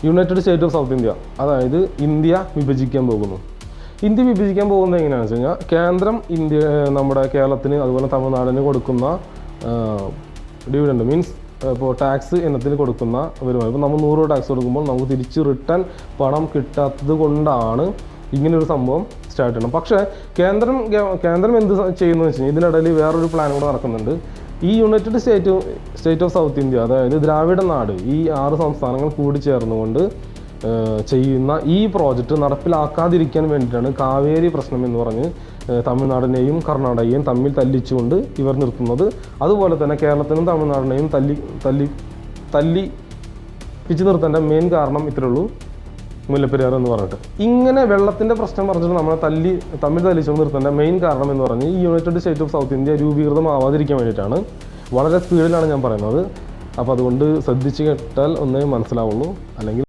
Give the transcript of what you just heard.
United state of south India, അതായത് India വിഭജിക്കാൻ പോകുന്നു. ഇന്ത്യ വിഭജിക്കാൻ പോകുന്നത് എങ്ങനെയാണെന്ന് വെച്ച് കഴിഞ്ഞാൽ കേന്ദ്രം നമ്മുടെ കേരളത്തിന് അതുപോലെ തമിഴ്നാടിന് കൊടുക്കുന്ന ഡിവിഡൻഡ് മീൻസ് ഇപ്പോൾ ടാക്സ് ഇനത്തിൽ കൊടുക്കുന്ന വരുമാനം. ഇപ്പോൾ നമ്മൾ 100 രൂപ ടാക്സ് കൊടുക്കുമ്പോൾ നമുക്ക് തിരിച്ച് റിട്ടേൺ പണം കിട്ടാത്തത് കൊണ്ടാണ് ഇങ്ങനൊരു സംഭവം സ്റ്റാർട്ട് ചെയ്യണം. പക്ഷേ കേന്ദ്രം എന്ത് ചെയ്യുന്നു വെച്ച് കഴിഞ്ഞാൽ ഇതിനിടയിൽ വേറൊരു പ്ലാൻ കൂടെ നടക്കുന്നുണ്ട്. ഈ united state of south India, അതായത് ദ്രാവിഡ നാട്, ഈ 6 സംസ്ഥാനങ്ങൾ കൂടി ചേർന്നുകൊണ്ട് ചെയ്യുന്ന ഈ പ്രോജക്റ്റ് നടപ്പിലാക്കാതിരിക്കാൻ വേണ്ടിയിട്ടാണ് കാവേരി പ്രശ്നം എന്ന് പറഞ്ഞ് തമിഴ്നാടിനെയും കർണാടകയെയും തമ്മിൽ തല്ലിച്ചുകൊണ്ട് ഇവർ നിർത്തുന്നത്. അതുപോലെ തന്നെ കേരളത്തിനും തമിഴ്നാടിനെയും തല്ലിപ്പിച്ച് നിർത്തേണ്ട മെയിൻ കാരണം ഇത്രയേ ഉള്ളൂ, മുല്ലപ്പെരിയാർ എന്ന് പറഞ്ഞിട്ട്. ഇങ്ങനെ വെള്ളത്തിൻ്റെ പ്രശ്നം പറഞ്ഞിട്ട് നമ്മളെ തമ്മിൽ തല്ലിച്ചുകൊണ്ട് നിർത്തേണ്ട മെയിൻ കാരണം എന്ന് പറഞ്ഞ് ഈ united state of south India രൂപീകൃതമാവാതിരിക്കാൻ വേണ്ടിയിട്ടാണ്. വളരെ സ്പീഡിലാണ് ഞാൻ പറയുന്നത്. അപ്പോൾ അതുകൊണ്ട് ശ്രദ്ധിച്ച് കേട്ടാൽ ഒന്നേ മനസ്സിലാവുള്ളൂ, അല്ലെങ്കിൽ